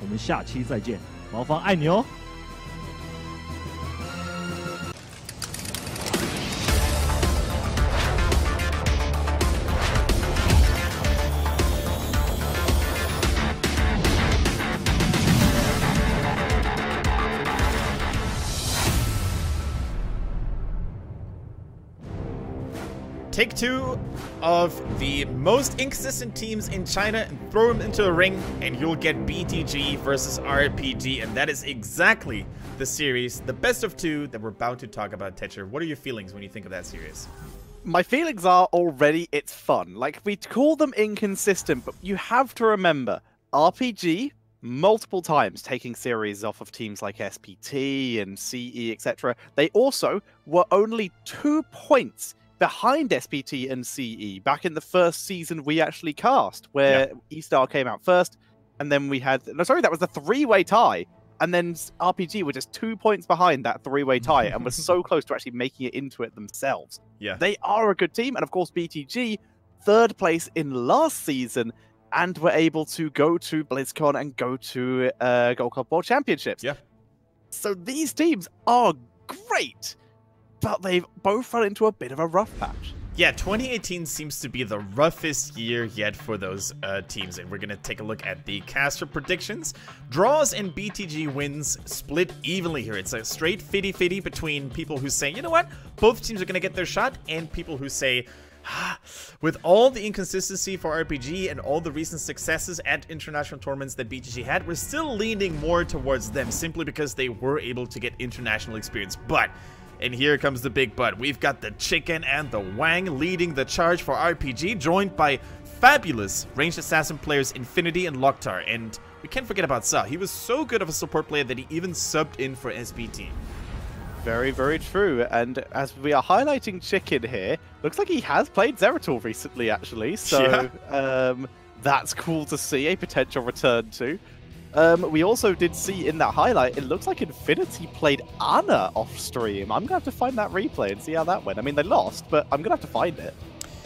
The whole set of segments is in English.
我们下期再见，毛方爱你哦。Take two of the most inconsistent teams in China and throw them into a ring, and you'll get BTG versus RPG, and that is exactly the series, the best of two that we're about to talk about. Tetcher, what are your feelings when you think of that series? My feelings are already it's fun. Like, we call them inconsistent, but you have to remember, RPG, multiple times taking series off of teams like SPT and CE, etc. They also were only 2 points behind SPT and CE back in the first season we actually cast, where E-Star came out first, and then we had... No, sorry, that was the 3-way tie. And then RPG were just 2 points behind that 3-way tie and were so close to actually making it into it themselves. Yeah. They are a good team, and of course BTG, 3rd place in last season, and were able to go to BlizzCon and go to Gold Cup World Championships. Yeah. So these teams are great, but they've both run into a bit of a rough patch. Yeah, 2018 seems to be the roughest year yet for those teams, and we're going to take a look at the caster predictions. Draws and BTG wins split evenly here. It's a straight 50-50 between people who say, you know what, both teams are going to get their shot, and people who say, with all the inconsistency for RPG and all the recent successes at international tournaments that BTG had, we're still leaning more towards them simply because they were able to get international experience. But... and here comes the big but. We've got the Chicken and the Wang leading the charge for RPG, joined by fabulous ranged assassin players Infinity and Loktar. And we can't forget about Sa. He was so good of a support player that he even subbed in for SBT. Very, very true. And as we are highlighting Chicken here, looks like he has played Zeratul recently, actually. So that's cool to see, a potential return to. We also did see in that highlight, it looks like Infinity played Ana off stream. I'm going to have to find that replay and see how that went. I mean, they lost, but I'm going to have to find it.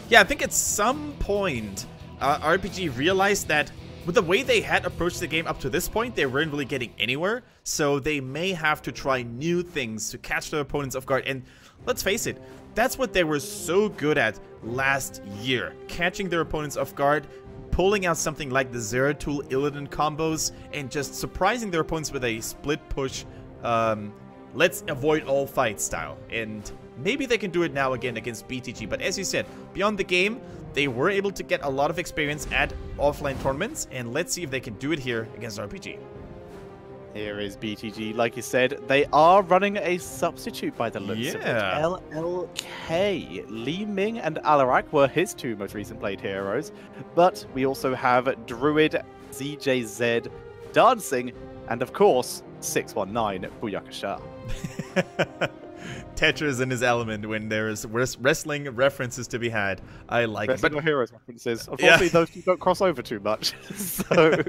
Yeah, I think at some point, RPG realized that with the way they had approached the game up to this point, they weren't really getting anywhere. So they may have to try new things to catch their opponents off guard. And let's face it, that's what they were so good at last year. Catching their opponents off guard, pulling out something like the Zeratul Illidan combos, and just surprising their opponents with a split push, let's avoid all fight style. And maybe they can do it now again against BTG. But as you said, beyond the game, they were able to get a lot of experience at offline tournaments, and let's see if they can do it here against RPG. Here is BTG, like you said, they are running a substitute by the looks of it. LLK, Li Ming and Alarak were his 2 most recent played heroes, but we also have Druid, ZJZ, Dancing, and of course, 619, Booyakasha. Tetris in his element when there is wrestling references to be had. I like it. But no heroes references. Unfortunately, those two don't cross over too much. So...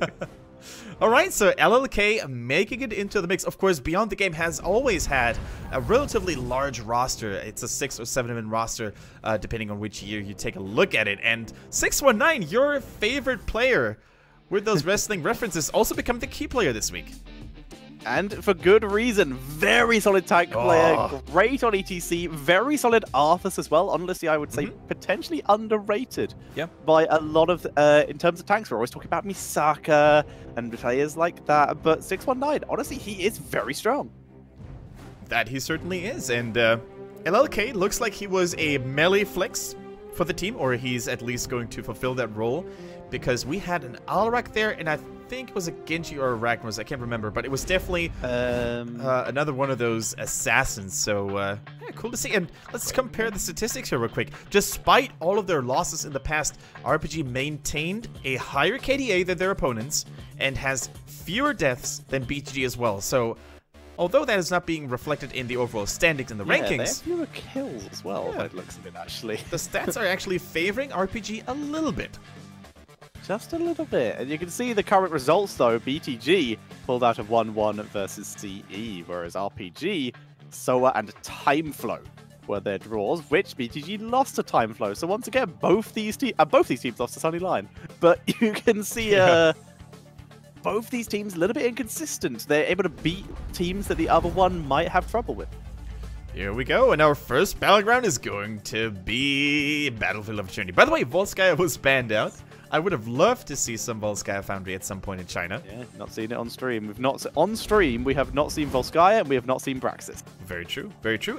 Alright, so LLK making it into the mix. Of course, Beyond the Game has always had a relatively large roster. It's a 6 or 7-man roster, depending on which year you take a look at it. And 619, your favorite player with those wrestling references, also become the key player this week. And for good reason. Very solid tank player, great on ETC, very solid Arthas as well. Honestly, I would say potentially underrated by a lot of, in terms of tanks. We're always talking about Misaka and players like that, but 619, honestly, he is very strong. That he certainly is, and LLK looks like he was a melee flex for the team, or he's at least going to fulfill that role, because we had an Alarak there, and I think it was a Genji or a Ragnaros, I can't remember, but it was definitely another one of those assassins. So yeah, cool to see. And let's compare the statistics here real quick. Despite all of their losses in the past, RPG maintained a higher KDA than their opponents and has fewer deaths than BTG as well. So although that is not being reflected in the overall standings and the rankings, they have fewer kills as well, by the looks of it, actually. The stats are actually favoring RPG a little bit. Just a little bit. And you can see the current results, though. BTG pulled out of 1-1 versus CE, whereas RPG, Soa, and Timeflow were their draws, which BTG lost to Timeflow. So once again, both these teams lost to Sunny Line. But you can see both these teams a little bit inconsistent. They're able to beat teams that the other one might have trouble with. Here we go, and our first Battleground is going to be Battlefield of Eternity. By the way, Volskaya was banned out. I would have loved to see some Volskaya Foundry at some point in China. Yeah, not seen it on stream. On stream, we have not seen Volskaya, and we have not seen Braxis. Very true,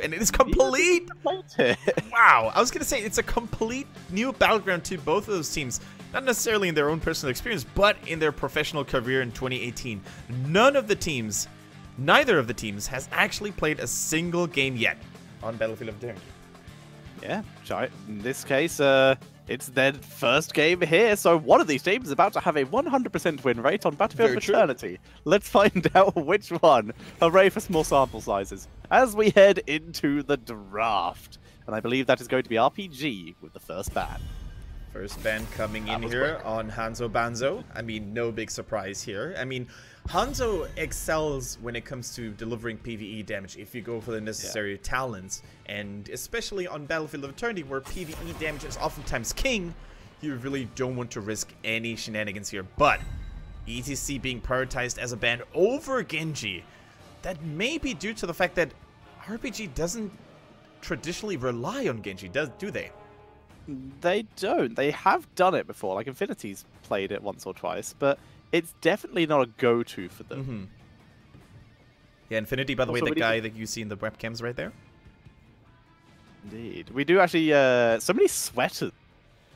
and it is complete! Wow, I was going to say, it's a complete new Battleground to both of those teams. Not necessarily in their own personal experience, but in their professional career in 2018. Neither of the teams has actually played a single game yet on Battlefield of Eternity. Yeah, in this case, it's their first game here, so one of these teams is about to have a 100% win rate on Battlefield of Eternity. Let's find out which one. Hooray for small sample sizes. As we head into the draft, and I believe that is going to be RPG with the first ban. First ban coming in here on Hanzo Banzo. I mean, no big surprise here. I mean, Hanzo excels when it comes to delivering PvE damage if you go for the necessary talents. And especially on Battlefield of Eternity, where PvE damage is oftentimes king, you really don't want to risk any shenanigans here. But ETC being prioritized as a ban over Genji, that may be due to the fact that RPG doesn't traditionally rely on Genji, do they? They don't. They have done it before. Like, Infinity's played it once or twice, but it's definitely not a go-to for them. Yeah, Infinity, by the way, the guy that you see in the webcams right there. Indeed. We do actually, so many sweaters.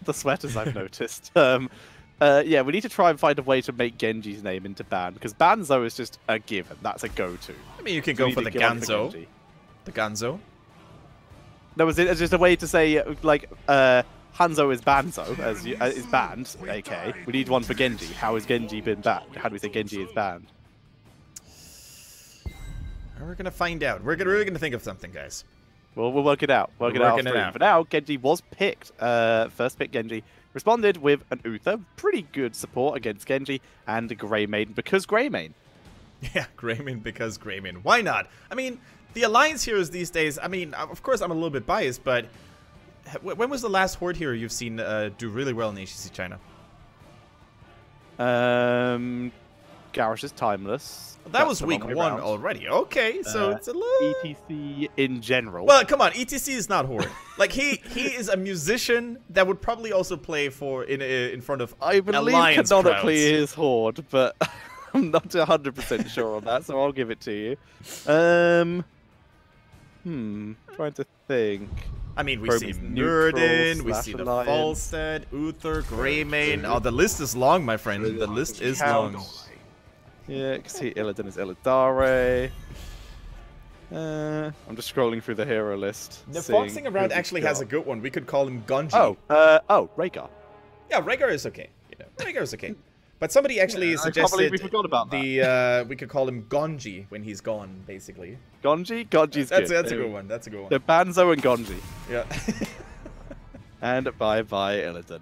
The sweaters I've noticed. Yeah, we need to try and find a way to make Genji's name into ban, because Banzo is just a given. That's a go-to. I mean, you can go for the Ganzo. The Ganzo. No, it's just a way to say, like, Hanzo is Banzo, is banned, AK. We need one for Genji. How has Genji been banned? How do we say Genji is banned? We're gonna find out. We're really gonna think of something, guys. Well, we'll work it out. Work it out. For now, Genji was picked. First pick Genji. Responded with an Uther. Pretty good support against Genji. And a Greymane because Greymane. Yeah, Greymane because Greymane. Why not? I mean, the Alliance heroes these days, I mean, of course I'm a little bit biased, but when was the last Horde hero you've seen do really well in HGC China? Garish is timeless. That was week 1 already. Okay, so it's a little... ETC in general. Well, come on, ETC is not Horde. Like, he is a musician that would probably also play for in front of I believe Alliance canonically crowds. is Horde, but I'm not 100% sure on that, so I'll give it to you. Trying to think. I mean, we see Nurden, we see the Falstead, Uther, Greymane. Oh, the list is long, my friend. The list is long. Yeah, you can see Illidan is Illidare. I'm just scrolling through the hero list. The Foxing Around actually has a good one. We could call him Gonji. Oh, Rhaegar. Yeah, Rhaegar is okay. You know, Rhaegar is okay. But somebody actually suggested we forgot about that. We could call him Gonji when he's gone, basically. Gonji? Gonji's good. That's a good one. That's a good one. The Banzo and Gonji. Yeah. And bye-bye, Illidan.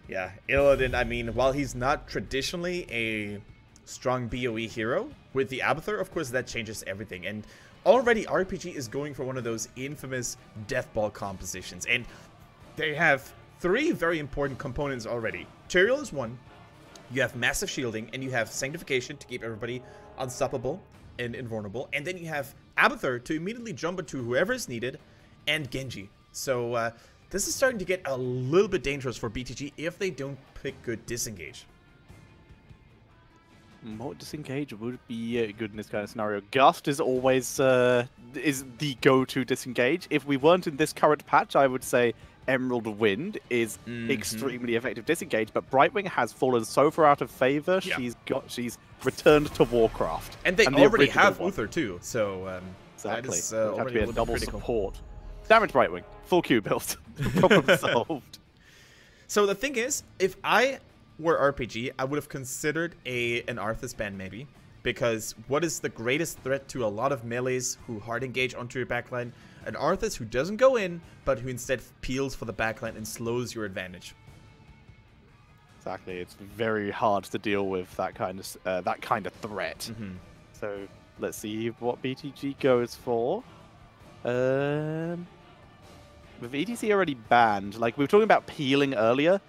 Yeah, Illidan, I mean, while he's not traditionally a strong BoE hero, with the Abathur, of course, that changes everything. And already RPG is going for one of those infamous death ball compositions. And they have 3 very important components already. Tyrael is 1. You have massive shielding, and you have sanctification to keep everybody unstoppable and invulnerable. And then you have Abathur to immediately jump into whoever is needed, and Genji. So this is starting to get a little bit dangerous for BTG if they don't pick good disengage. More disengage would be good in this kind of scenario. Gust is always is the go-to disengage. If we weren't in this current patch, I would say Emerald Wind is extremely effective disengage, but Brightwing has fallen so far out of favor. Yeah. She's returned to Warcraft, and they already have Uther too. So exactly, that is already a double critical support. Damage Brightwing, full Q build, problem solved. So the thing is, if I were RPG, I would have considered an Arthas ban maybe, because what is the greatest threat to a lot of melees who hard engage onto your backline? An Arthas who doesn't go in, but who instead peels for the backline and slows your advantage. Exactly, it's very hard to deal with that kind of threat. So let's see what BTG goes for. With ETC already banned, like we were talking about peeling earlier,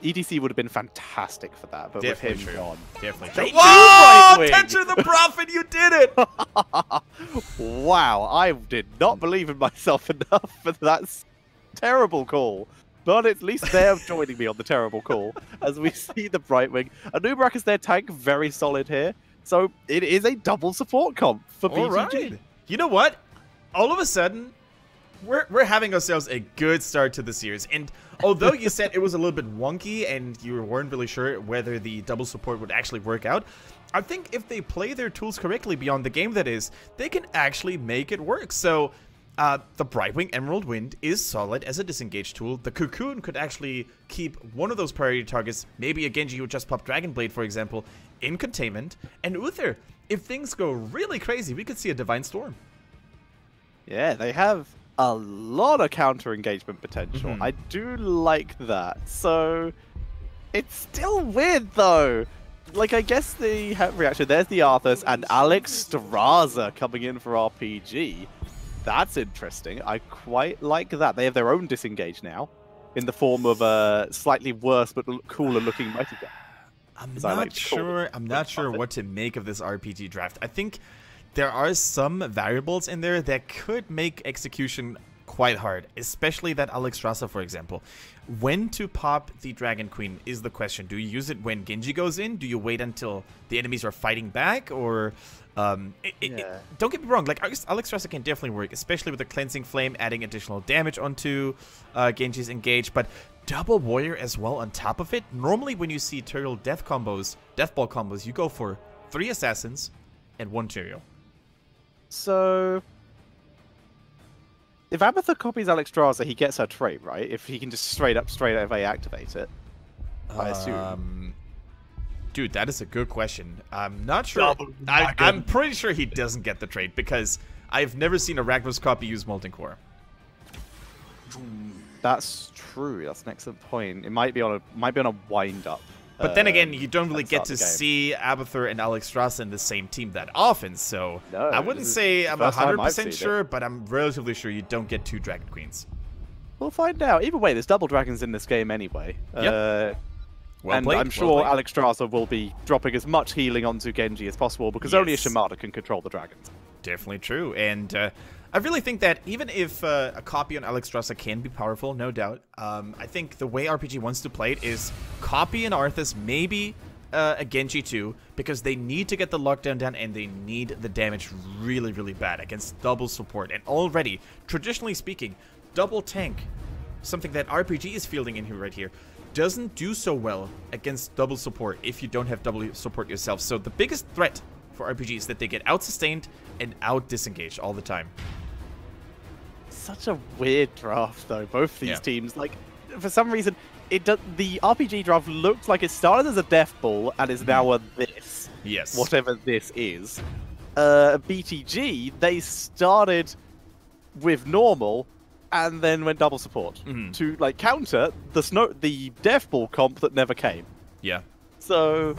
EDC would have been fantastic for that, but Definitely with him true. gone. Definitely They true. do Whoa! right-wing. Tencher the Prophet, you did it! Wow, I did not believe in myself enough for that terrible call. But at least they're joining me on the terrible call, as we see the Brightwing. Anubrak is their tank, very solid here. So it is a double support comp for BTG. All right. You know what? All of a sudden, we're having ourselves a good start to the series. And although you said it was a little bit wonky and you weren't really sure whether the double support would actually work out, I think if they play their tools correctly beyond the game, that is, they can actually make it work. So the Brightwing Emerald Wind is solid as a disengage tool. The Cocoon could actually keep one of those priority targets, maybe a Genji who just popped Dragon Blade, for example, in containment. And Uther, if things go really crazy, we could see a Divine Storm. Yeah, they have a lot of counter engagement potential. I do like that. So it's still weird though. Like, I guess the reaction, there's the Arthas and Alex Straza coming in for RPG. That's interesting. I quite like that. They have their own disengage now in the form of a slightly worse but cooler looking Mighty Gun. I'm not sure what to make of this RPG draft. I think there are some variables in there that could make execution quite hard, especially that Alex Strasser, for example. When to pop the Dragon Queen is the question. Do you use it when Genji goes in? Do you wait until the enemies are fighting back? Or don't get me wrong, like Alex Strasser can definitely work, especially with the Cleansing Flame adding additional damage onto Genji's engage, but double warrior as well on top of it. Normally when you see Turtle death ball combos, you go for 3 assassins and 1 Tyrael. So if Abathur copies Alex Straza, he gets her trait, right? If he can just straight away activate it, I assume. Dude, that is a good question. I'm not sure. I'm pretty sure he doesn't get the trait because I've never seen a Ragnaros copy use Molten Core. That's true. That's an excellent point. It might be on a wind up. But then again, you don't really get to see Abathur and Alex Strasser in the same team that often, so no, I wouldn't say I'm 100% sure, but I'm relatively sure you don't get 2 Dragon Queens. We'll find out. Either way, there's double dragons in this game anyway. Yep. And I'm sure Alex Strasser will be dropping as much healing onto Genji as possible because only a Shimada can control the dragons. Definitely true. And I really think that even if a copy on Alex Strasser can be powerful, no doubt, I think the way RPG wants to play it is copy an Arthas, maybe a Genji too, because they need to get the lockdown down and they need the damage really, really bad against double support. And already, traditionally speaking, double tank, something that RPG is fielding in here right here, doesn't do so well against double support if you don't have double support yourself. So the biggest threat for RPG is that they get out-sustained and out-disengaged all the time. Such a weird draft, though. Both these teams, like, for some reason, the RPG draft looked like it started as a death ball and is now a this. Yes. Whatever this is. BTG, they started with normal and then went double support to like counter the death ball comp that never came. Yeah. So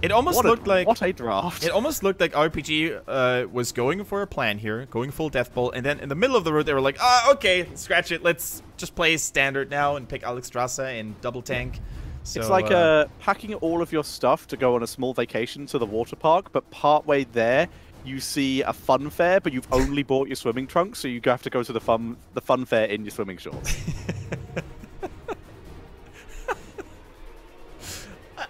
it almost looked like what a draft. It almost looked like RPG was going for a plan here, going full death ball, and then in the middle of the road they were like, okay, scratch it. Let's just play standard now and pick Alex Strasser and double tank. So, it's like packing all of your stuff to go on a small vacation to the water park, but partway there you see a fun fair, but you've only bought your swimming trunks, so you have to go to the fun fair in your swimming shorts.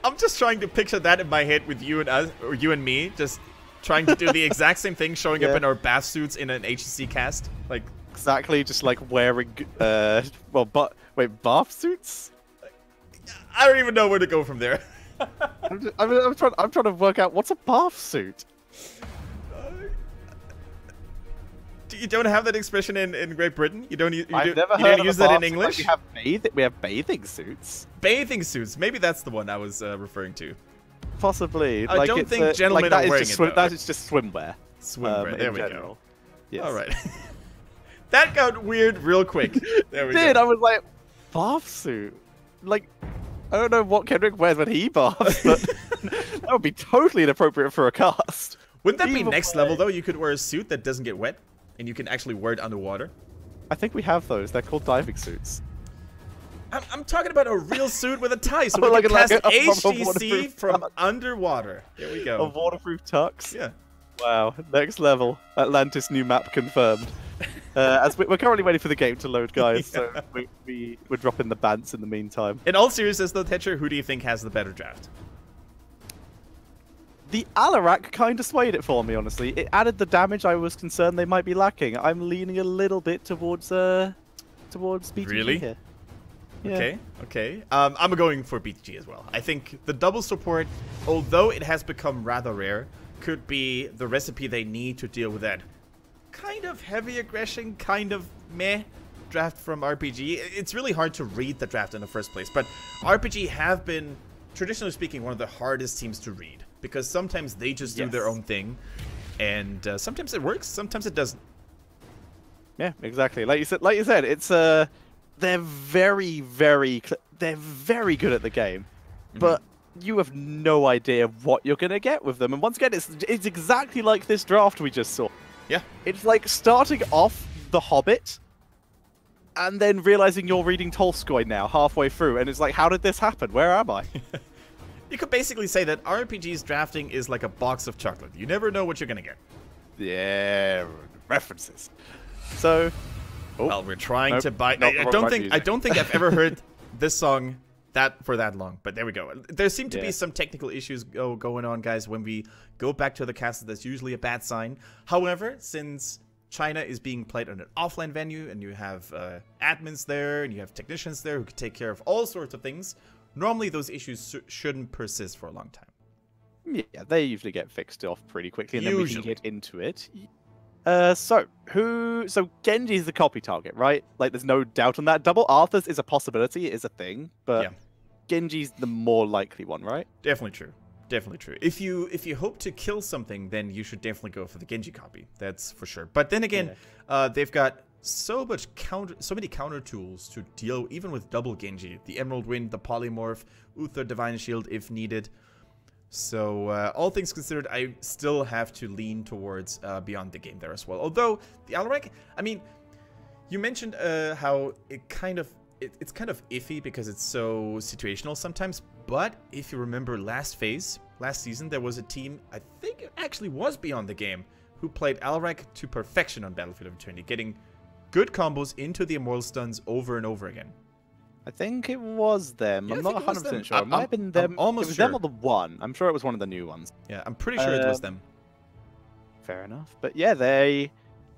I'm just trying to picture that in my head with you and us, or you and me, just trying to do the exact same thing, showing up in our bath suits in an HGC cast, like exactly, just like wearing bath suits. I don't even know where to go from there. I'm trying to work out what's a bath suit. You don't have that expression in Great Britain? You don't use that in English? We have bathing suits. Bathing suits. Maybe that's the one I was referring to. Possibly. I don't think gentlemen are wearing it. That is just swimwear. Swimwear. There we go. Yes. All right. That got weird real quick. There we go. I was like, bath suit? Like, I don't know what Kendrick wears when he baths, but that would be totally inappropriate for a cast. Wouldn't that be next level, though? You could wear a suit that doesn't get wet, and you can actually wear it underwater. I think we have those. They're called diving suits. I'm talking about a real suit with a tie, so Oh, we can cast like a HGC waterproof from tux. underwater. There we A go. waterproof tux. Yeah. Wow, next level. Atlantis new map confirmed. As we're currently waiting for the game to load, guys, so we're dropping the bants in the meantime. In all seriousness, though, Tetcher, who do you think has the better draft? The Alarak kind of swayed it for me, honestly. It added the damage I was concerned they might be lacking. I'm leaning a little bit towards BTG Really? here. Yeah. Okay, okay. I'm going for BTG as well. I think the double support, although it has become rather rare, could be the recipe they need to deal with that kind of heavy aggression, kind of meh draft from RPG. It's really hard to read the draft in the first place, but RPG have been, traditionally speaking, one of the hardest teams to read, because sometimes they just do their own thing, and sometimes it works, sometimes it doesn't. Yeah, exactly. Like you said, it's they're very good at the game, but you have no idea what you're gonna get with them. And once again, it's exactly like this draft we just saw. Yeah, it's like starting off The Hobbit, and then realizing you're reading Tolstoy now halfway through, and it's like, how did this happen? Where am I? you could basically say that RPG's drafting is like a box of chocolate. You never know what you're gonna get. Yeah, references. So, well, we're trying to buy. Nope, I don't think I've ever heard this song for that long. But there we go. There seem to be some technical issues going on, guys. When we go back to the castle, that's usually a bad sign. However, since China is being played on an offline venue, and you have admins there, and you have technicians there who can take care of all sorts of things, normally those issues shouldn't persist for a long time. Yeah, they usually get fixed off pretty quickly, and then we can get into it. So Genji's the copy target, right? Like, there's no doubt on that. Double Arthur's is a possibility, it is a thing, but Genji's the more likely one, right? Definitely true. Definitely true. If you hope to kill something, then you should definitely go for the Genji copy. That's for sure. But then again, they've got so many counter tools to deal even with double Genji. The Emerald Wind, the Polymorph, Uther Divine Shield if needed. So, all things considered, I still have to lean towards Beyond the Game there as well. Although, the Alarak, I mean, you mentioned how it's kind of iffy because it's so situational sometimes. But if you remember last season, there was a team, I think it actually was Beyond the Game, who played Alarak to perfection on Battlefield of Eternity, getting good combos into the Immortal Stuns over and over again. I think it was them. Yeah, I'm not 100% sure. It might have been them. Almost it was sure. them or the one. I'm sure it was one of the new ones. Yeah, I'm pretty sure it was them. Fair enough. But yeah,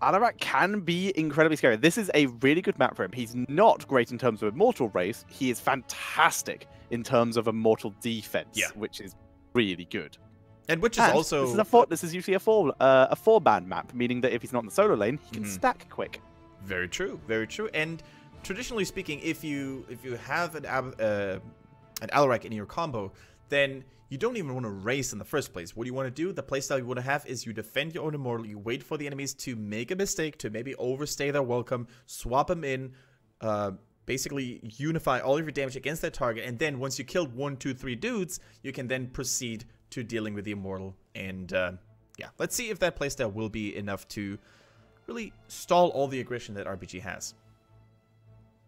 Alarak can be incredibly scary. This is a really good map for him. He's not great in terms of Immortal Race. He is fantastic in terms of Immortal Defense, which is really good. And which is also... This is usually a four-man map, meaning that if he's not in the solo lane, he can stack quick. Very true. Very true. And traditionally speaking, if you have an Alarak in your combo, then you don't even want to race in the first place. What you want to do, the playstyle you want to have, is you defend your own Immortal, you wait for the enemies to make a mistake, to maybe overstay their welcome, swap them in, basically unify all of your damage against that target, and then once you killed 1, 2, 3 dudes, you can then proceed to dealing with the Immortal. And yeah, let's see if that playstyle will be enough to really stall all the aggression that RPG has.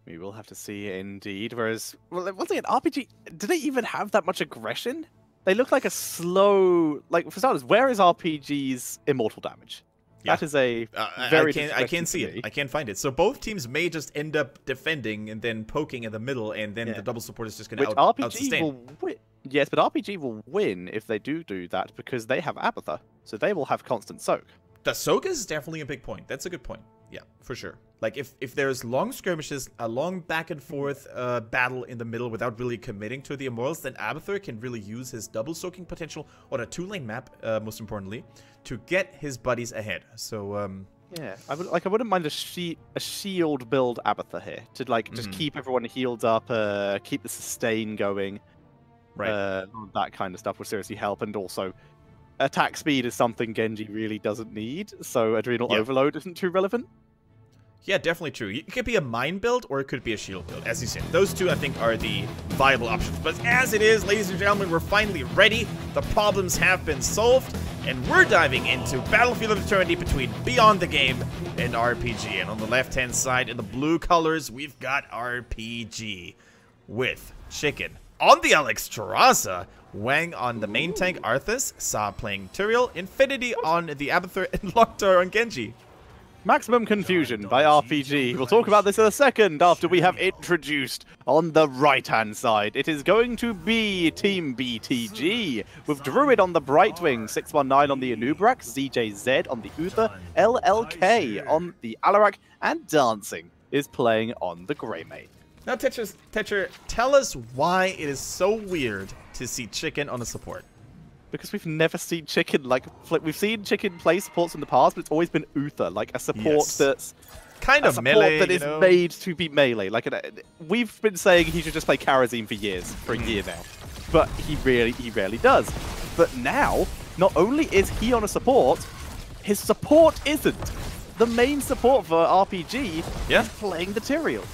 We will have to see, indeed. Whereas, well, once again, RPG, do they even have that much aggression? They look like a slow... Like, for starters, where is RPG's immortal damage? Yeah. That is a very... I can't see it. I can't find it. So both teams may just end up defending and then poking in the middle, and then the double support is just going to out-sustain. Will win. Yes, but RPG will win if they do that, because they have Abathur. So they will have constant soak. The soak is definitely a big point. That's a good point. Yeah, for sure. Like, if there's long skirmishes, a long back-and-forth battle in the middle without really committing to the Immortals, then Abathur can really use his double-soaking potential on a 2-lane map, most importantly, to get his buddies ahead. So, yeah, I wouldn't mind a shield build Abathur here, to, like, just keep everyone healed up, keep the sustain going. Right. That kind of stuff would seriously help, and also... attack speed is something Genji really doesn't need, so Adrenal Overload isn't too relevant. Yeah, definitely true. It could be a mine build, or it could be a shield build, as you said. Those two, I think, are the viable options. But as it is, ladies and gentlemen, we're finally ready. The problems have been solved, and we're diving into Battlefield of Eternity between Beyond the Game and RPG. And on the left-hand side, in the blue colors, we've got RPG. with Chicken. On the Alexstrasza, Wang on the main tank, Arthas, Sa playing Tyrael, Infinity on the Abathur, and Loktar on Genji. Maximum confusion by RPG. We'll talk about this in a second after we have introduced on the right-hand side. It is going to be Team BTG with Druid on the Brightwing, 619 on the Anubrak, ZJZ on the Uther, LLK on the Alarak, and Dancing is playing on the Greymane. Now, Tetcher, tell us why it is so weird to see Chicken on a support. Because we've never seen Chicken, like, we've seen Chicken play supports in the past, but it's always been Uther, like a support that's kind of melee, that is made to be melee. Like, we've been saying he should just play Karazim for years, for a year now, but he rarely does. But now, not only is he on a support, his support isn't. The main support for RPG is playing the Tyrael.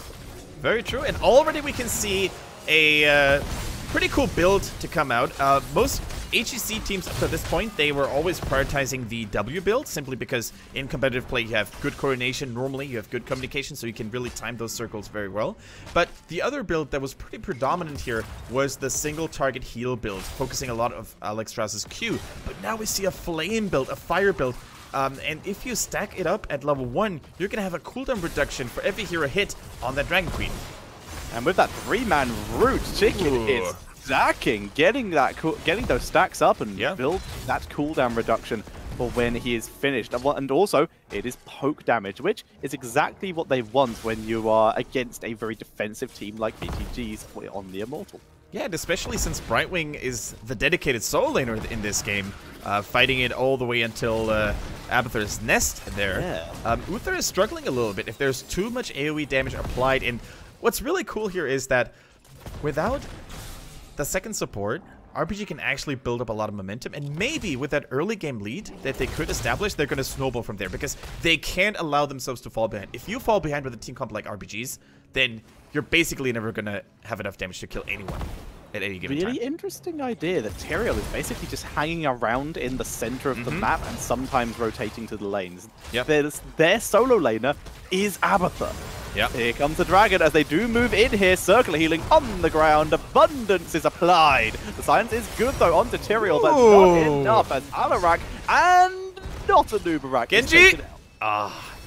Very true, and already we can see a pretty cool build to come out. Most HGC teams up to this point, they were always prioritizing the W build, simply because in competitive play you have good coordination normally, you have good communication, so you can really time those circles very well. But the other build that was pretty predominant here was the single target heal build, focusing a lot of Alexstrasza's Q. But now we see a flame build, a fire build, and if you stack it up at level 1, you're going to have a cooldown reduction for every hero hit on that Dragon Queen. And with that 3-man root, Chicken is stacking, getting those stacks up and build that cooldown reduction for when he is finished. And also, it is poke damage, which is exactly what they want when you are against a very defensive team like BTG's on the Immortal. Yeah, and especially since Brightwing is the dedicated solo laner in this game, fighting it all the way until Abathur's Nest there. Uther is struggling a little bit if there's too much AoE damage applied. And what's really cool here is that without the second support, RPG can actually build up a lot of momentum, and maybe with that early game lead that they could establish, they're going to snowball from there, because they can't allow themselves to fall behind. If you fall behind with a team comp like RPG's, then you're basically never going to have enough damage to kill anyone at any given time. Really interesting idea that Tyrael is basically just hanging around in the center of the map and sometimes rotating to the lanes. Their solo laner is Abathur. Here comes the dragon as they do move in here. Circle healing on the ground. Abundance is applied. The science is good though onto Tyrael, but not enough as Alarak and not Anubrak. Genji!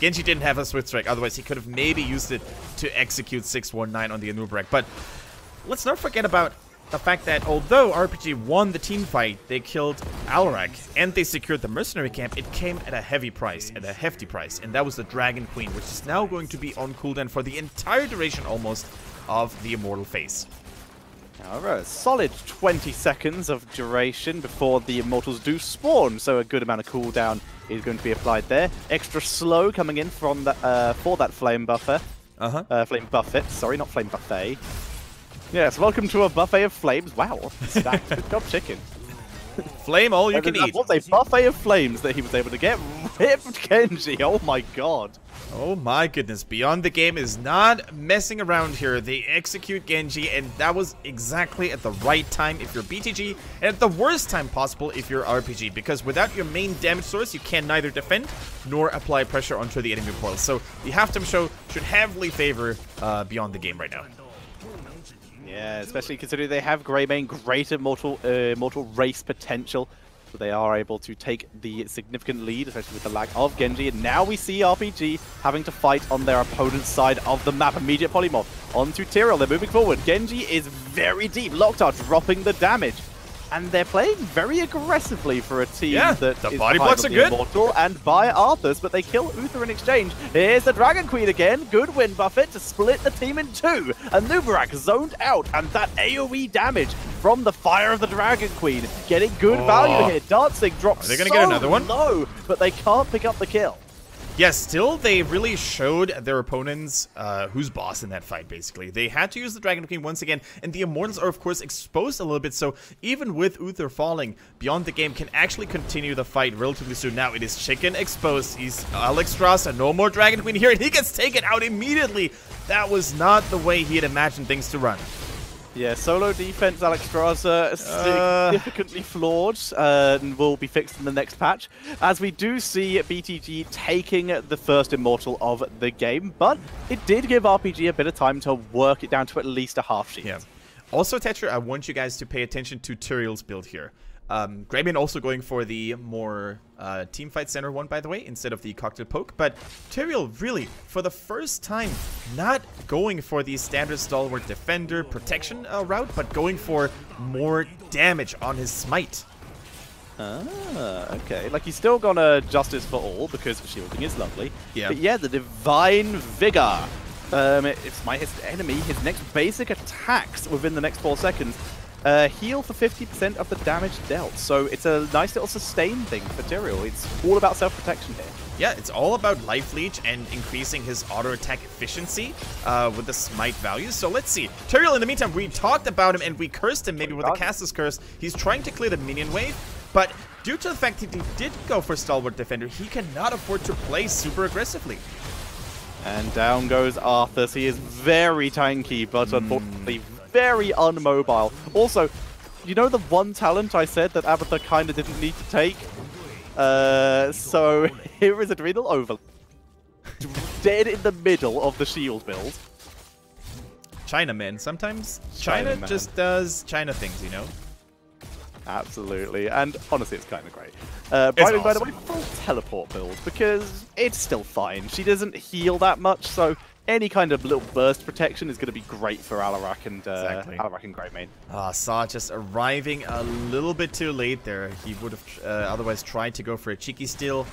Genji didn't have a Swift Strike, otherwise he could have maybe used it to execute 619 on the Anubrak. But let's not forget about the fact that although RPG won the team fight, they killed Alarak and they secured the mercenary camp, it came at a heavy price, at a hefty price, and that was the Dragon Queen, which is now going to be on cooldown for the entire duration almost of the Immortal phase. However, a solid 20 seconds of duration before the Immortals do spawn, so a good amount of cooldown is going to be applied there. Extra slow coming in from the, for that Flame Buffet. Flame Buffet, sorry, not Flame Buffet. Yes, welcome to a buffet of flames. Wow, stacked. Good job, Chicken. Flame all you can eat. What a buffet of flames that he was able to get. Ripped Genji, oh my god. Oh my goodness, Beyond the Game is not messing around here. They execute Genji, and that was exactly at the right time if you're BTG, and at the worst time possible if you're RPG, because without your main damage source, you can neither defend nor apply pressure onto the enemy portal. So the halftime show should heavily favor Beyond the Game right now. Yeah, especially considering they have Greymane, great immortal race potential. So they are able to take the significant lead, especially with the lack of Genji. And now we see RPG having to fight on their opponent's side of the map. Immediate polymorph onto Tyrael. They're moving forward. Genji is very deep. Loktar dropping the damage. And they're playing very aggressively for a team that the body blocks are good. Immortal and by Arthas, but they kill Uther in exchange. Here's the Dragon Queen again. Good win buffet to split the team in two. Anubrak zoned out, and that AoE damage from the fire of the Dragon Queen getting good value here. Dancing drops Are they gonna get another one? low, but they can't pick up the kill. Yes, still, they really showed their opponents who's boss in that fight, basically. They had to use the Dragon Queen once again, and the Immortals are, of course, exposed a little bit, so even with Uther falling, Beyond the Game can actually continue the fight relatively soon. Now, it is Chicken exposed. He's Alexstrasza, no more Dragon Queen here, and he gets taken out immediately. That was not the way he had imagined things to run. Yeah, solo defense, Alexstrasza, significantly flawed and will be fixed in the next patch. As we do see BTG taking the first Immortal of the game, but it did give RPG a bit of time to work it down to at least a half shield. Yeah. Also, Tetra, I want you guys to pay attention to Tyrael's build here. Greymane also going for the more teamfight center one, by the way, instead of the cocktail poke. But Tyrael really, for the first time, not going for the standard stalwart defender protection route, but going for more damage on his smite. Okay. Like, he's still gonna Justice for All because shielding is lovely. Yeah. But yeah, the Divine Vigor. If Smite hits the enemy, his next basic attacks within the next 4 seconds heal for 50% of the damage dealt. So it's a nice little sustain thing for Tyrael. It's all about self-protection here. Yeah, it's all about life leech and increasing his auto attack efficiency with the smite values. So let's see. Tyrael, in the meantime, we talked about him and we cursed him maybe with the Caster's Curse. He's trying to clear the minion wave, but due to the fact that he did go for Stalwart Defender, he cannot afford to play super aggressively. And down goes Arthas. He is very tanky, but unfortunately very unmobile. Also, you know the one talent I said that Abathur kind of didn't need to take? So here is Adrenal Overload. Dead in the middle of the shield build. Chinaman. Sometimes China just does China things, you know? Absolutely, and honestly, it's kind of great. Brightwing, by the way, full teleport build, because it's still fine. She doesn't heal that much, so any kind of little burst protection is going to be great for Alarak and Alarak and Greymane. Saw just arriving a little bit too late there. He would have otherwise tried to go for a cheeky steal.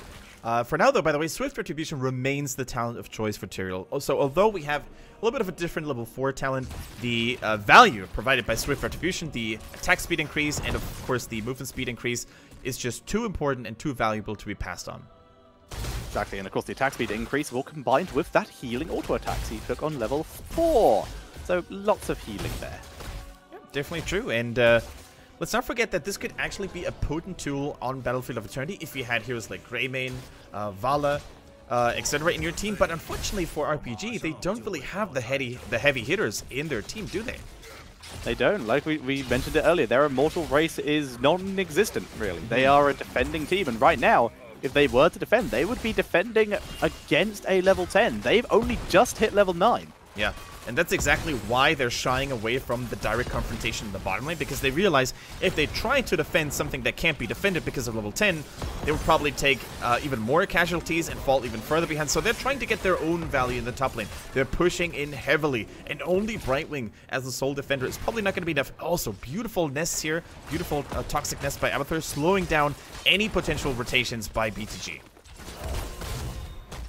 For now, though, by the way, Swift Retribution remains the talent of choice for Tyrael. Also, although we have a little bit of a different level 4 talent, the value provided by Swift Retribution, the attack speed increase, and of course the movement speed increase, is just too important and too valuable to be passed on. Exactly, and of course the attack speed increase will combine with that healing auto attacks he took on level 4. So lots of healing there. Yeah, definitely true, and let's not forget that this could actually be a potent tool on Battlefield of Eternity if you had heroes like Greymane, Vala, etc. in your team, but unfortunately for RPG, they don't really have the heavy hitters in their team, do they? They don't. Like we mentioned it earlier, their immortal race is non-existent, really. They are a defending team, and right now, if they were to defend, they would be defending against a level 10. They've only just hit level 9. Yeah, and that's exactly why they're shying away from the direct confrontation in the bottom lane, because they realize if they try to defend something that can't be defended because of level 10, they would probably take even more casualties and fall even further behind. So they're trying to get their own value in the top lane. They're pushing in heavily, and only Brightwing as the sole defender is probably not going to be enough. Also, beautiful nests here, beautiful toxic nest by Abathur, slowing down any potential rotations by BTG.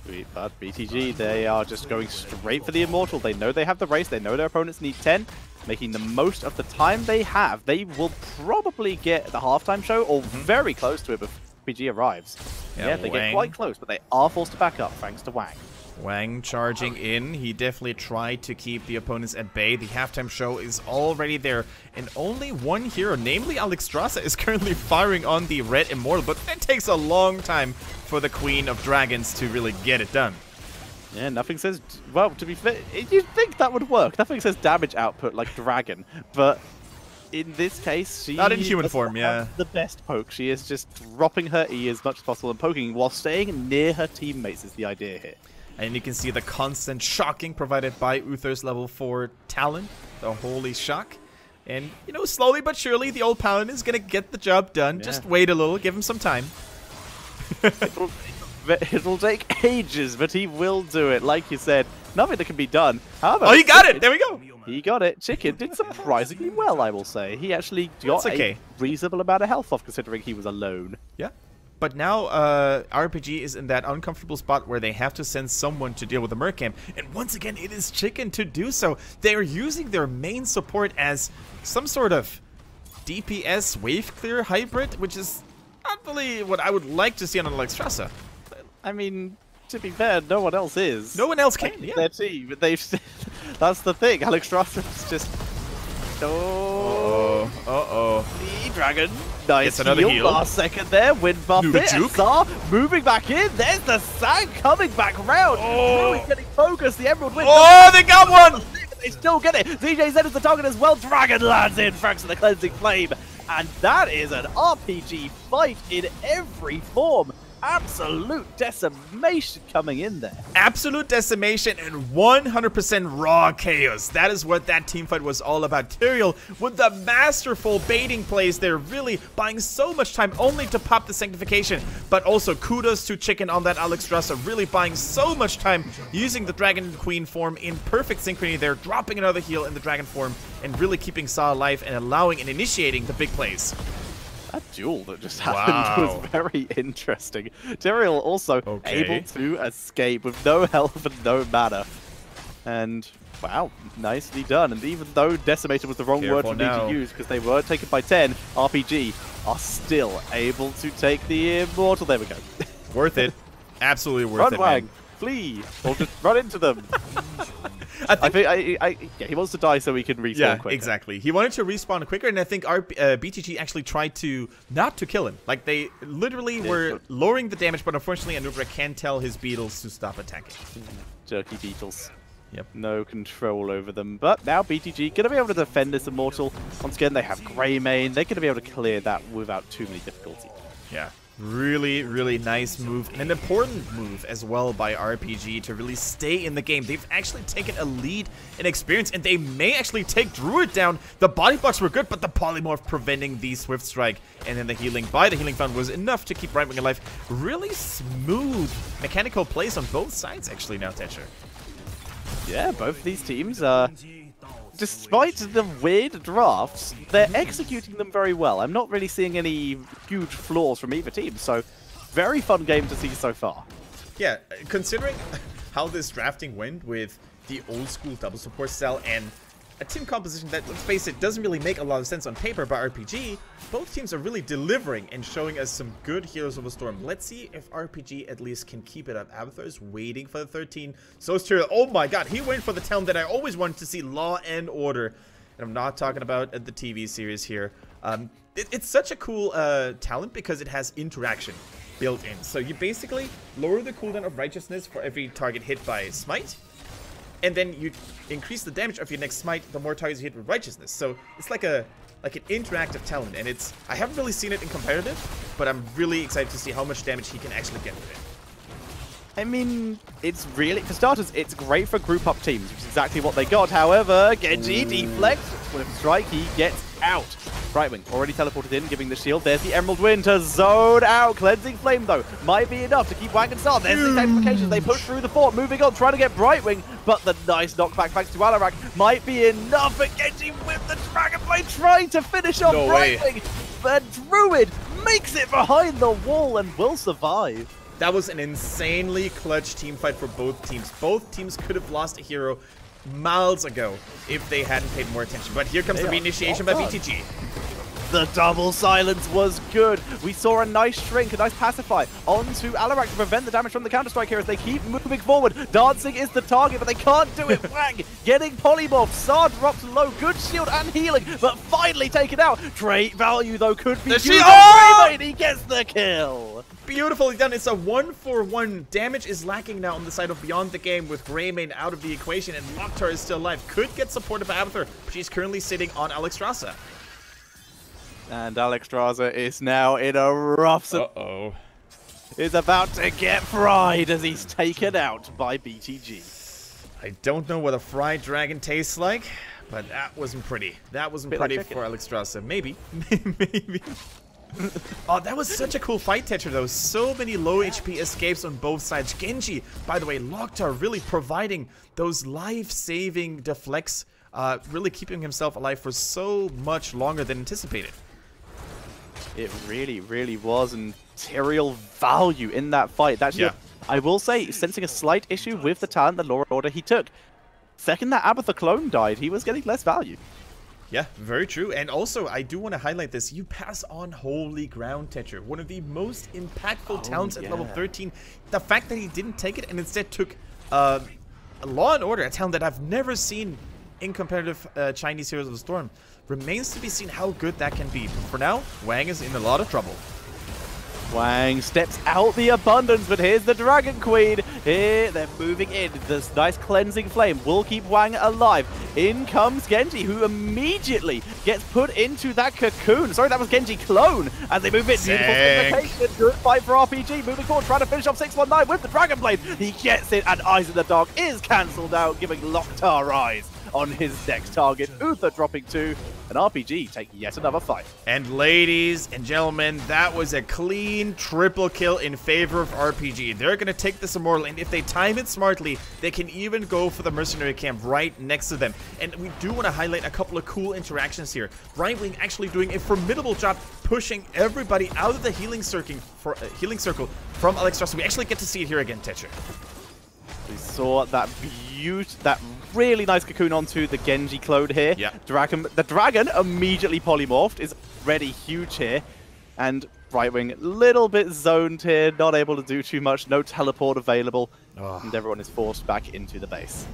Sweet, but BTG, they are just going straight for the Immortal. They know they have the race, they know their opponents need 10, making the most of the time they have. They will probably get the halftime show, or very close to it before BG arrives. Yeah, they get quite close, but they are forced to back up thanks to Wang. Wang charging in. He definitely tried to keep the opponents at bay. The halftime show is already there, and only one hero, namely Alexstrasza, is currently firing on the red Immortal, but that takes a long time for the Queen of Dragons to really get it done. Yeah, nothing says... Well, to be fair, you'd think that would work. Nothing says damage output like Dragon, but in this case, she... Not in human form, yeah. The best poke. She is just dropping her E as much as possible and poking while staying near her teammates is the idea here. And you can see the constant shocking provided by Uther's level 4 talent, the Holy Shock. And, you know, slowly but surely, the old Paladin is going to get the job done. Yeah. Just wait a little, give him some time. It'll take ages, but he will do it. Like you said, nothing that can be done. However, oh, he got it! There we go! He got it. Chicken did surprisingly well, I will say. He actually got a reasonable amount of health off, considering he was alone. Yeah. But now RPG is in that uncomfortable spot where they have to send someone to deal with the Mercam. And once again, it is Chicken to do so. They are using their main support as some sort of DPS wave clear hybrid, which is not really what I would like to see on an Alexstrasza. I mean, to be fair, no one else is. No one else can, yeah. Their team, that's the thing. Alexstrasza is just... Oh. Uh-oh. The Dragon. Nice. It's another heal. Last second there. Wind buff it. Zar moving back in. There's the Sang coming back round. Oh. Really getting focused. The Emerald Wind. Oh, they got one! They still get it. ZJZ is the target as well. Dragon lands in thanks to the Cleansing Flame. And that is an RPG fight in every form. Absolute decimation coming in there. Absolute decimation and 100% raw chaos. That is what that teamfight was all about. Tyrael with the masterful baiting plays there, really buying so much time only to pop the Sanctification. But also kudos to Chicken on that Alexstrasza, really buying so much time using the Dragon Queen form in perfect synchrony there, dropping another heal in the Dragon form and really keeping Saw alive and allowing and initiating the big plays. That duel that just happened was very interesting. Tyrael also able to escape with no health and no mana. And, wow, nicely done. And even though Decimated was the wrong word for me to use because they were taken by 10, RPG are still able to take the Immortal. There we go. Worth it. Absolutely worth it, Wang, man. flee, or just run into them. I think yeah, he wants to die so he can respawn quicker. Exactly. He wanted to respawn quicker, and I think our BTG actually tried to not to kill him. Like, they literally were lowering the damage, but unfortunately Anubra can tell his beetles to stop attacking. Jerky beetles. Yep. No control over them. But now BTG going to be able to defend this Immortal. Once again, they have Greymane. They're going to be able to clear that without too many difficulties. Yeah. Really, really nice move, and an important move as well by RPG to really stay in the game. They've actually taken a lead in experience, and they may actually take Druid down. The body blocks were good, but the polymorph preventing the Swift Strike, and then the healing by the Healing Fountain was enough to keep Brightwing alive. Really smooth mechanical plays on both sides, actually, now, Tetcher. Yeah, both of these teams despite the weird drafts, they're executing them very well. I'm not really seeing any huge flaws from either team, so very fun game to see so far. Yeah, considering how this drafting went with the old school double support style and a team composition that, let's face it, doesn't really make a lot of sense on paper by RPG, both teams are really delivering and showing us some good Heroes of the Storm. Let's see if RPG at least can keep it up. Abathur is waiting for the 13. So is Tyrael. Oh my god, he went for the talent that I always wanted to see, Law and Order. And I'm not talking about the TV series here. It's such a cool talent because it has interaction built in. So you basically lower the cooldown of Righteousness for every target hit by Smite. And then you increase the damage of your next smite the more targets you hit with Righteousness. So it's like an interactive talent, and I haven't really seen it in competitive, but I'm really excited to see how much damage he can actually get with it. I mean, it's really, for starters, it's great for group up teams, which is exactly what they got. However, Genji deflects with a strike, he gets out. Brightwing already teleported in, giving the shield. There's the Emerald Wind to zone out. Cleansing Flame, though, might be enough to keep Wang and Star. There's the Sanctifications. They push through the fort, moving on, trying to get Brightwing. But the nice knockback thanks to Alarak might be enough for Genji with the Dragonblade trying to finish off Brightwing. But Druid makes it behind the wall and will survive. That was an insanely clutch team fight for both teams. Both teams could have lost a hero miles ago if they hadn't paid more attention. But here comes the reinitiation by BTG. The double silence was good. We saw a nice shrink, a nice pacify onto Alarak to prevent the damage from the counter-strike here as they keep moving forward. Dancing is the target, but they can't do it. Wang getting polymorph. Sar drops low. Good shield and healing, but finally taken out. Trait value, though, could be used. He gets the kill. Beautifully done. It's a 1-for-1. Damage is lacking now on the side of Beyond the Game with Greymane out of the equation, and Loktar is still alive. Could get supported by Abathur, but she's currently sitting on Alexstrasza. And Alexstrasza is now in a rough... is about to get fried as he's taken out by BTG. I don't know what a fried dragon tastes like, but that wasn't pretty. That wasn't pretty for Alexstrasza. Maybe. Maybe. Oh, that was such a cool fight, Tetra, though. So many low HP escapes on both sides. Genji, by the way, Loktar really providing those life-saving deflects, really keeping himself alive for so much longer than anticipated. It really, really was, and Tyrael value in that fight. Actually, I will say, sensing a slight issue with the talent, the Law and Order he took. Second that Abathur clone died, he was getting less value. Yeah, very true. And also, I do want to highlight this. You pass on Holy Ground, Tetcher. One of the most impactful talents at level 13. The fact that he didn't take it and instead took Law and Order, a talent that I've never seen in competitive Chinese Heroes of the Storm. Remains to be seen how good that can be. For now, Wang is in a lot of trouble. Wang steps out the abundance, but here's the Dragon Queen. Here, they're moving in. This nice cleansing flame will keep Wang alive. In comes Genji, who immediately gets put into that cocoon. Sorry, that was Genji clone. As they move in, beautiful invocation. Good fight for RPG. Moving forward, trying to finish off 619 with the Dragon Blade. He gets it, and Eyes in the Dark is cancelled out, giving Loktar Eyes on his next target. Uther dropping 2, and RPG take yet another fight. And ladies and gentlemen, that was a clean triple kill in favor of RPG. They're going to take this Immortal, and if they time it smartly, they can even go for the Mercenary Camp right next to them. And we do want to highlight a couple of cool interactions here. Brightwing actually doing a formidable job pushing everybody out of the healing circle from Alex. So we actually get to see it here again, Tetra. We saw that really nice cocoon onto the Genji clone here. Yeah. The dragon immediately polymorphed, is already huge here. And Brightwing, little bit zoned here, not able to do too much, no teleport available. And everyone is forced back into the base.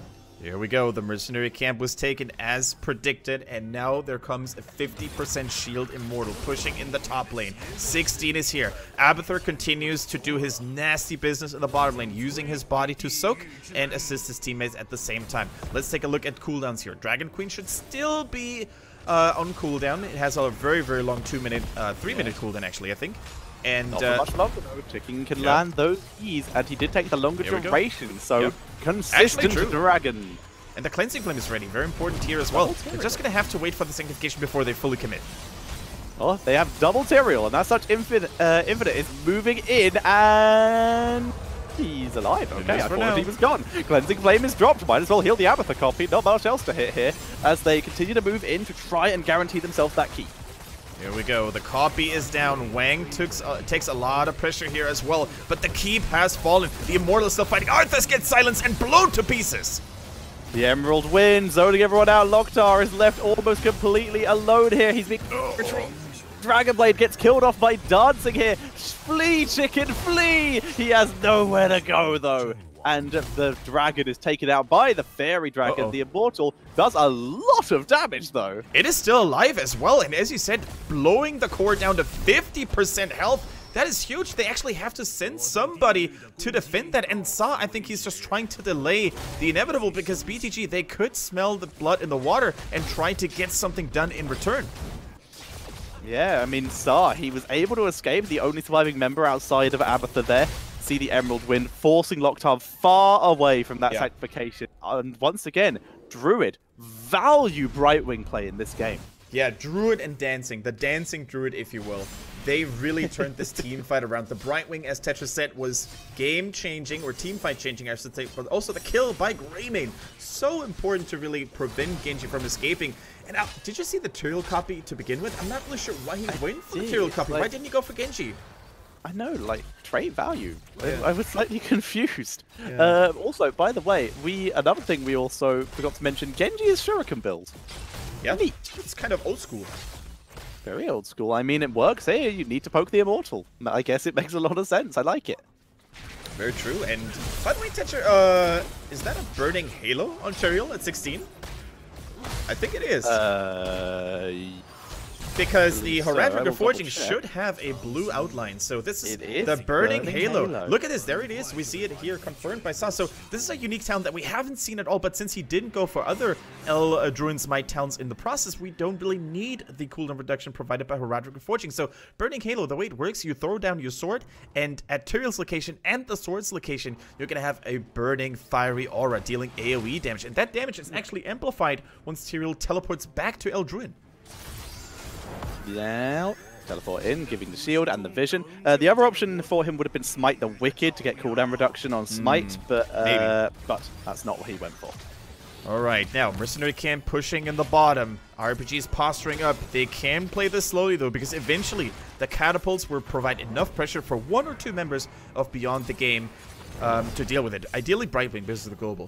Here we go. The Mercenary Camp was taken as predicted, and now there comes a 50% shield Immortal pushing in the top lane. 16 is here. Abathur continues to do his nasty business in the bottom lane, using his body to soak and assist his teammates at the same time. Let's take a look at cooldowns here. Dragon Queen should still be on cooldown. It has a very, very long 3-minute cooldown, actually, I think. And not for much longer though. Ticking can land those keys, and he did take the longer duration, so consistent dragon. And the Cleansing Flame is ready. Very important here as well. They're just going to have to wait for the Sanctification before they fully commit. Oh, they have double Tyrael, and that's such Infinite is moving in, and he's alive. Okay, I thought he was gone. Cleansing Flame is dropped. Might as well heal the Abathur copy. Not much else to hit here, as they continue to move in to try and guarantee themselves that key. Here we go. The copy is down. Wang takes a lot of pressure here as well. But the keep has fallen. The Immortal is still fighting. Arthas gets silenced and blown to pieces. The Emerald wins, zoning everyone out. Loktar is left almost completely alone here. He's being Dragonblade gets killed off by dancing here. Flee, chicken, flee! He has nowhere to go, though. And the dragon is taken out by the fairy dragon. The Immortal does a lot of damage, though. It is still alive as well, and as you said, blowing the core down to 50% health. That is huge. They actually have to send somebody to defend that. And Sa, I think he's just trying to delay the inevitable, because BTG, they could smell the blood in the water and try to get something done in return. Yeah, I mean, Sa, he was able to escape, the only surviving member outside of Abathur there. See the Emerald win, forcing Loktar far away from that sanctification. And once again, Druid, value Brightwing play in this game. Yeah, Druid and Dancing, the Dancing Druid, if you will. They really turned this team fight around. The Brightwing, as Tetra said, was game-changing, or team fight-changing, I should say, but also the kill by Greymane. So important to really prevent Genji from escaping. And now, did you see the Tyrael copy to begin with? I'm not really sure why he went for the Tyrael copy. Why didn't he go for Genji? I know, like, trade value. Yeah. I was slightly confused. Yeah. Also, by the way, another thing we also forgot to mention, Genji is Shuriken build. Yeah, it's kind of old school. Very old school. I mean, it works here. You need to poke the Immortal. I guess it makes a lot of sense. I like it. Very true. And by the way, Tetra, is that a Burning Halo on Tyrael at 16? I think it is. Because the Horadric Forging should have a blue outline. So this is the Burning Halo. Look at this. There it is. We see it here confirmed by Sa. So this is a unique talent that we haven't seen at all. But since he didn't go for other Druin's Might talents in the process, we don't really need the cooldown reduction provided by Horadric Forging. So Burning Halo, the way it works, you throw down your sword, and at Tyrael's location and the sword's location, you're going to have a burning fiery aura dealing AoE damage. And that damage is actually amplified once Tyrael teleports back to Druin. Now, teleport in, giving the shield and the vision. The other option for him would have been Smite the Wicked to get cooldown reduction on Smite, but that's not what he went for. Alright, now, Mercenary Camp pushing in the bottom. RPG's posturing up. They can play this slowly, though, because eventually the catapults will provide enough pressure for 1 or 2 members of Beyond the Game to deal with it. Ideally, Brightwing, because of the global.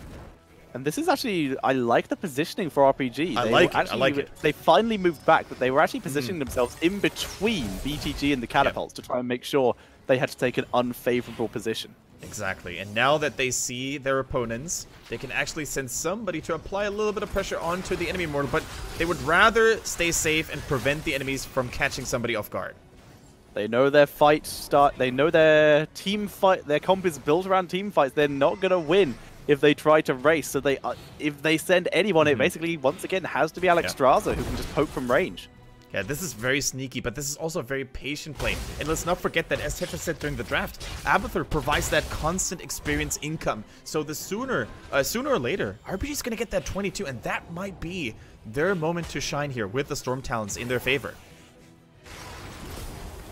And this is actually, I like the positioning for RPG. I like it. They finally moved back, but they were actually positioning themselves in between BTG and the catapults to try and make sure they had to take an unfavorable position. Exactly. And now that they see their opponents, they can actually send somebody to apply a little bit of pressure onto the enemy Immortal, but they would rather stay safe and prevent the enemies from catching somebody off guard. They know their fight start. They know their team fight. Their comp is built around team fights. They're not gonna win if they try to race. So they, if they send anyone, it basically once again has to be Alexstrasza who can just poke from range. Yeah, this is very sneaky, but this is also a very patient play. And let's not forget that, as Tetra said during the draft, Abathur provides that constant experience income. So the sooner or later, RPG is going to get that 22, and that might be their moment to shine here with the Storm Talons in their favor.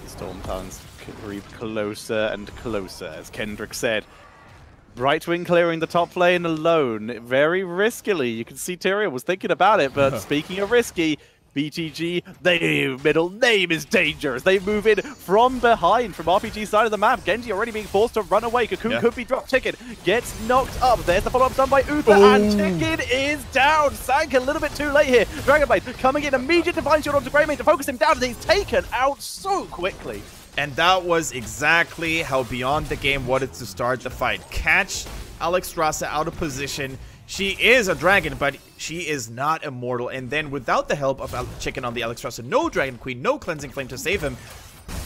Storm Talons creep closer and closer, as Kendrick said. Right wing clearing the top lane alone, very riskily. You can see Tyrael was thinking about it, but speaking of risky, BTG, their middle name is dangerous. They move in from behind, from RPG's side of the map. Genji already being forced to run away. Cocoon could be dropped. Chicken gets knocked up. There's the follow-up done by Uther, and Chicken is down. Sank a little bit too late here. Dragonblade coming in, immediate divine shield onto Greymane to focus him down, and he's taken out so quickly. And that was exactly how Beyond the Game wanted to start the fight. Catch Alexstrasza out of position. She is a dragon, but she is not immortal. And then without the help of Chicken on the Alexstrasza, no Dragon Queen, no Cleansing Flame to save him,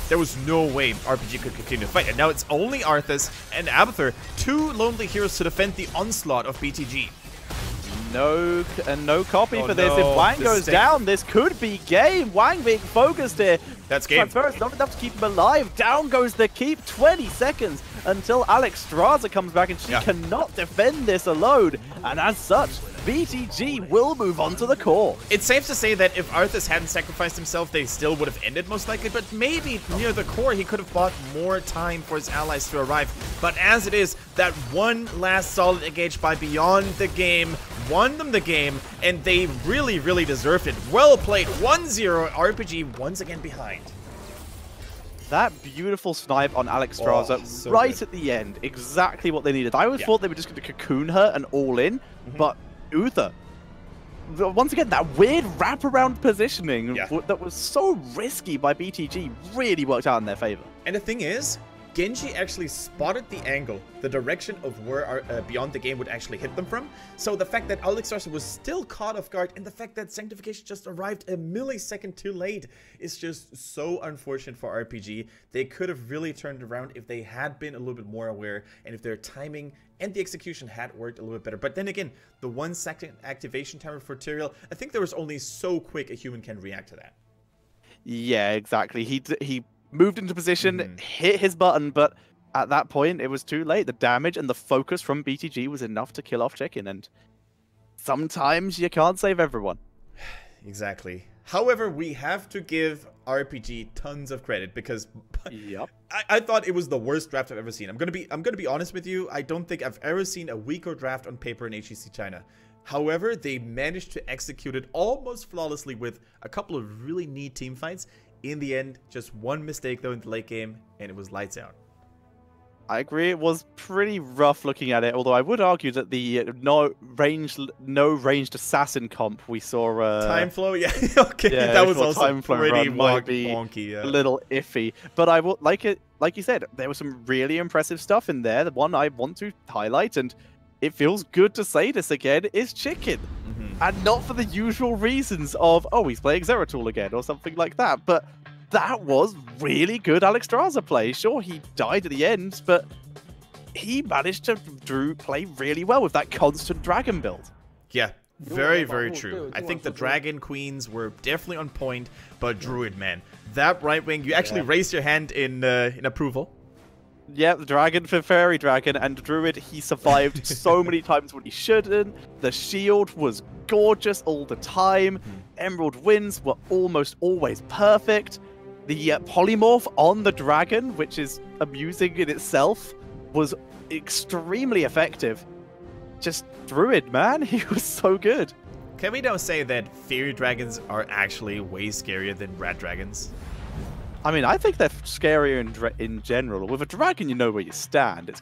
there was no way RPG could continue to fight. And now it's only Arthas and Abathur, two lonely heroes to defend the onslaught of BTG. No copy for this. If Wang goes down, this could be game. Wang being focused here. That's game. Transference not enough to keep him alive. Down goes the keep. 20 seconds until Alexstrasza comes back, and she cannot defend this alone. And as such, BTG will move on to the core. It's safe to say that if Arthas hadn't sacrificed himself, they still would have ended most likely, but maybe near the core he could have bought more time for his allies to arrive. But as it is, that one last solid engage by Beyond the Game won them the game, and they really, really deserved it. Well played. 1-0, RPG once again behind. That beautiful snipe on Alexstrasza so right good at the end, exactly what they needed. I always thought they were just going to cocoon her and all in, but Uther, once again, that weird wraparound positioning that was so risky by BTG really worked out in their favor. And the thing is, Genji actually spotted the angle, the direction of where our, Beyond the Game would actually hit them from. So the fact that Alexstrasza was still caught off guard, and the fact that Sanctification just arrived a millisecond too late is just so unfortunate for RPG. They could have really turned around if they had been a little bit more aware, and if their timing and the execution had worked a little bit better. But then again, the 1 second activation timer for Tyrael, I think there was only so quick a human can react to that. Yeah, exactly. He moved into position, hit his button, but at that point, it was too late. The damage and the focus from BTG was enough to kill off Chicken, and sometimes you can't save everyone. Exactly. However, we have to give RPG tons of credit, because I thought it was the worst draft I've ever seen. I'm gonna be honest with you. I don't think I've ever seen a weaker draft on paper in HGC China. However, they managed to execute it almost flawlessly with a couple of really neat team fights. In the end, just one mistake though in the late game, and it was lights out. I agree, it was pretty rough looking at it, although I would argue that the no ranged assassin comp we saw... time flow? Yeah, okay, yeah, that was also time flow pretty might be wonky. A little iffy, but I will like you said, there was some really impressive stuff in there. The one I want to highlight, and it feels good to say this again, is Chicken. And not for the usual reasons of, oh, he's playing Zeratul again, or something like that, but that was really good Alexstrasza play. Sure, he died at the end, but he managed to play really well with that constant dragon build. Yeah, very, very true. I think the Dragon Queens were definitely on point, but Druid, man, that right wing, you actually raised your hand in approval. Yeah, the dragon for Fairy Dragon, and Druid, he survived so many times when he shouldn't. The shield was gorgeous all the time. Emerald Winds were almost always perfect. The polymorph on the dragon, which is amusing in itself, was extremely effective. Just Druid, man, he was so good. Can we now say that Fairy Dragons are actually way scarier than Rat Dragons? I mean, I think they're scarier in general. With a dragon, you know where you stand. It's got